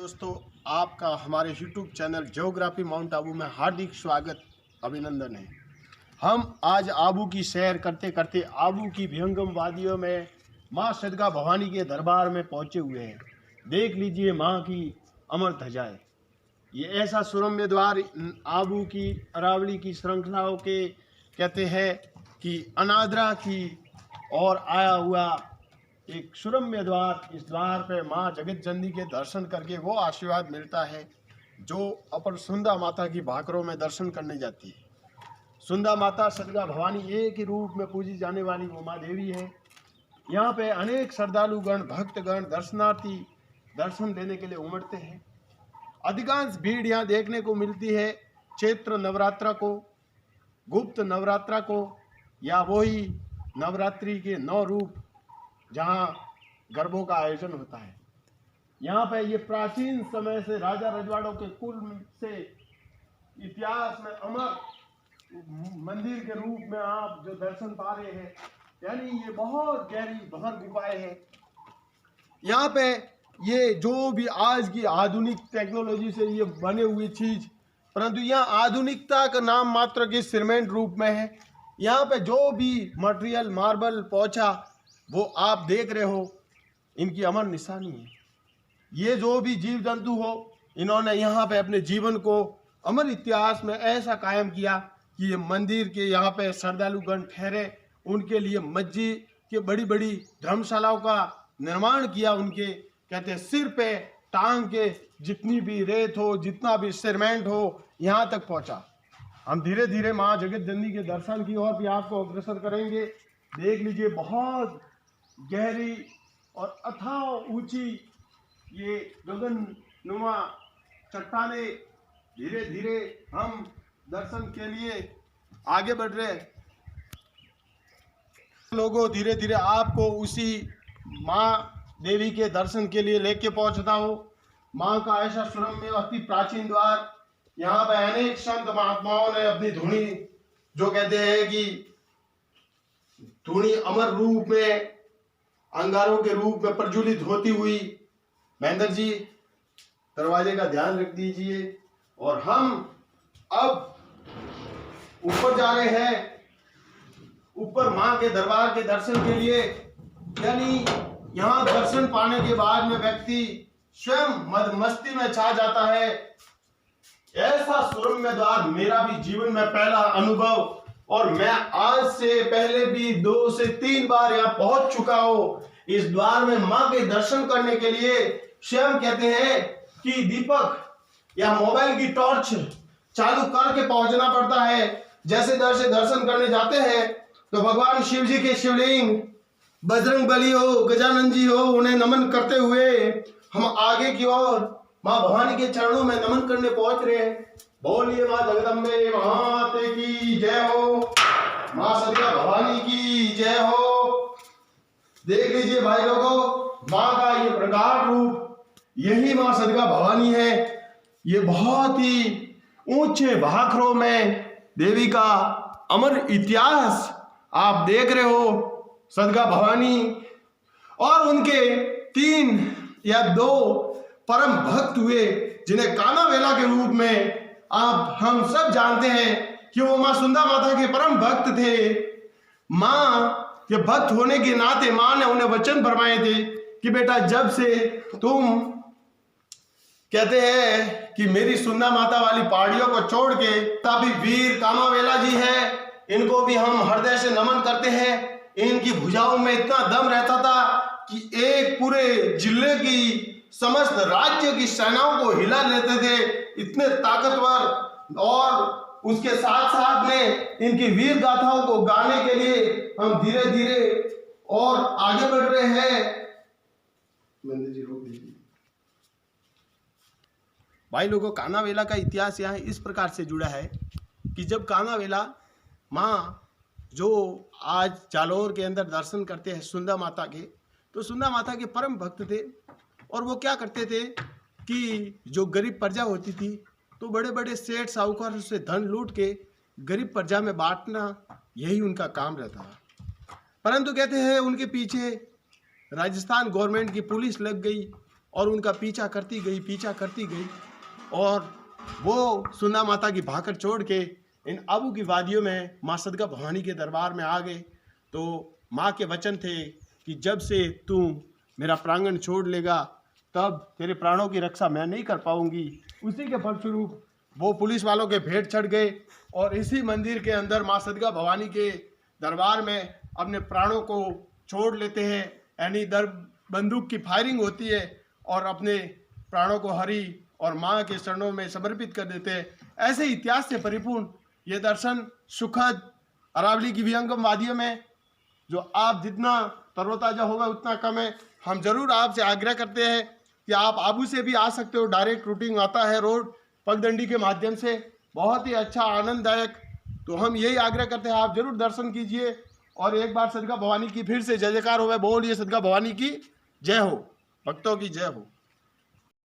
दोस्तों, आपका हमारे YouTube channel geography mount Abu में हार्दिक स्वागत अभिनंदन है। हम आज आबू की सैर करते करते आबू की विहंगम वादियों में माँ सदका भवानी के दरबार में पहुँचे हुए हैं। देख लीजिए माँ की अमर ध्वजाएं। ये ऐसा सुरम्य द्वार आबू की अरावली की श्रृंखलाओं के कहते हैं कि अनादरा की और आया हुआ एक सुरम्य द्वार। इस द्वार पे माँ जगत जननी के दर्शन करके वो आशीर्वाद मिलता है जो अपन सुंदा माता की भाकरों में दर्शन करने जाती है। सुंदा माता सदका भवानी एक ही रूप में पूजी जाने वाली वो माँ देवी है। यहाँ पे अनेक श्रद्धालुगण भक्तगण दर्शनार्थी दर्शन देने के लिए उमड़ते हैं। अधिकांश भीड़ यहाँ देखने को मिलती है चैत्र नवरात्रा को, गुप्त नवरात्रा को, या वही नवरात्रि के 9 रूप जहाँ गरबों का आयोजन होता है। यहाँ पे ये प्राचीन समय से राजा रजवाड़ों के कुल से इतिहास में अमर मंदिर के रूप में आप जो दर्शन पा रहे हैं, यानी ये बहुत गहरी भंवर गुफाएं हैं। यहाँ पे ये जो भी आज की आधुनिक टेक्नोलॉजी से ये बने हुई चीज, परंतु यहाँ आधुनिकता का नाम मात्र के सीमेंट रूप में है। यहाँ पे जो भी मटेरियल मार्बल पोछा वो आप देख रहे हो, इनकी अमर निशानी है। ये जो भी जीव जंतु हो, इन्होंने यहाँ पे अपने जीवन को अमर इतिहास में ऐसा कायम किया कि ये मंदिर के यहाँ पे श्रद्धालुगण ठहरे, उनके लिए मस्जिद के बड़ी बड़ी धर्मशालाओं का निर्माण किया। उनके कहते हैं सिर पे टांग के जितनी भी रेत हो, जितना भी सीमेंट हो, यहाँ तक पहुँचा। हम धीरे धीरे माँ जगत जननी के दर्शन की ओर भी आपको अग्रसर करेंगे। देख लीजिए बहुत गहरी और अथाह ऊंची ये गगननुमा चट्टाने। धीरे धीरे हम दर्शन के लिए आगे बढ़ रहे लोगों। धीरे धीरे आपको उसी माँ देवी के दर्शन के लिए लेके पहुंचता हूँ। माँ का ऐसा सुरम्य अति प्राचीन द्वार, यहाँ पे अनेक संत महात्माओं ने अपनी धुनी, जो कहते हैं कि धुनी अमर रूप में अंगारों के रूप में प्रज्वलित होती हुई। महेंद्र जी दरवाजे का ध्यान रख दीजिए। और हम अब ऊपर जा रहे हैं, ऊपर मां के दरबार के दर्शन के लिए। यानी यहाँ दर्शन पाने के बाद में व्यक्ति स्वयं मदमस्ती में छा जाता है। ऐसा सुरम्य द्वार मेरा भी जीवन में पहला अनुभव, और मैं आज से पहले भी 2 से 3 बार यहाँ पहुंच चुका हूँ। इस द्वार में माँ के दर्शन करने के लिए स्वयं कहते हैं कि दीपक या मोबाइल की टॉर्च चालू करके पहुंचना पड़ता है। जैसे दर्शन करने जाते हैं तो भगवान शिव जी के शिवलिंग, बजरंग बली हो, गजानन जी हो, उन्हें नमन करते हुए हम आगे की ओर माँ भवानी के चरणों में नमन करने पहुंच रहे हैं। बोलिए माँ जगदम्बे माते की जय हो, माँ सदका भवानी की जय हो। देख लीजिए भाई लोगों, माँ का ये प्रगाढ़ रूप, यही माँ सदका भवानी है। ये बहुत ही ऊंचे भाखरों में देवी का अमर इतिहास आप देख रहे हो। सदका भवानी और उनके 3 या 2 परम भक्त हुए, जिन्हें कानावेला के रूप में आप हम सब जानते हैं कि वो माँ सुंदा माता के परम भक्त थे। माँ के भक्त होने के नाते माँ ने उन्हें वचन फरमाए थे कि बेटा जब से तुम कहते हैं कि मेरी सुंदा माता वाली पहाड़ियों को छोड़ के, तभी वीर कामावेला जी है, इनको भी हम हृदय से नमन करते हैं। इनकी भुजाओं में इतना दम रहता था कि एक पूरे जिले की समस्त राज्य की सेनाओं को हिला लेते थे, इतने ताकतवर। और उसके साथ साथ में इनकी वीर गाथाओं को गाने के लिए हम धीरे धीरे और आगे बढ़ रहे हैं। जी रोक दीजिए भाई लोगों। कानावेला का इतिहास यहाँ इस प्रकार से जुड़ा है कि जब कानावेला माँ जो आज जालोर के अंदर दर्शन करते हैं सुंदा माता के, तो सुंदा माता के परम भक्त थे। और वो क्या करते थे कि जो गरीब प्रजा होती थी, तो बड़े बड़े सेठ साहूकार से धन लूट के गरीब प्रजा में बांटना, यही उनका काम रहता था। परंतु कहते हैं उनके पीछे राजस्थान गवर्नमेंट की पुलिस लग गई और उनका पीछा करती गई और वो सुंदा माता की भाकर छोड़ के इन आबू की वादियों में माँ सदका भवानी के दरबार में आ गए। तो माँ के वचन थे कि जब से तू मेरा प्रांगण छोड़ लेगा तब तेरे प्राणों की रक्षा मैं नहीं कर पाऊंगी। उसी के फलस्वरूप वो पुलिस वालों के भेंट चढ़ गए और इसी मंदिर के अंदर माँ सदका भवानी के दरबार में अपने प्राणों को छोड़ लेते हैं, यानी बंदूक की फायरिंग होती है और अपने प्राणों को हरि और माँ के चरणों में समर्पित कर देते हैं। ऐसे इतिहास से परिपूर्ण ये दर्शन सुखद अरावली की विहंगम वादियों में जो आप जितना तरोताज़ा होगा उतना कम है। हम जरूर आपसे आग्रह करते हैं कि आप आबू से भी आ सकते हो, डायरेक्ट रूटिंग आता है रोड पगडंडी के माध्यम से, बहुत ही अच्छा आनंददायक। तो हम यही आग्रह करते हैं आप जरूर दर्शन कीजिए और एक बार सदका भवानी की फिर से जय जयकार हो, बोलिए सदका भवानी की जय हो, भक्तों की जय हो।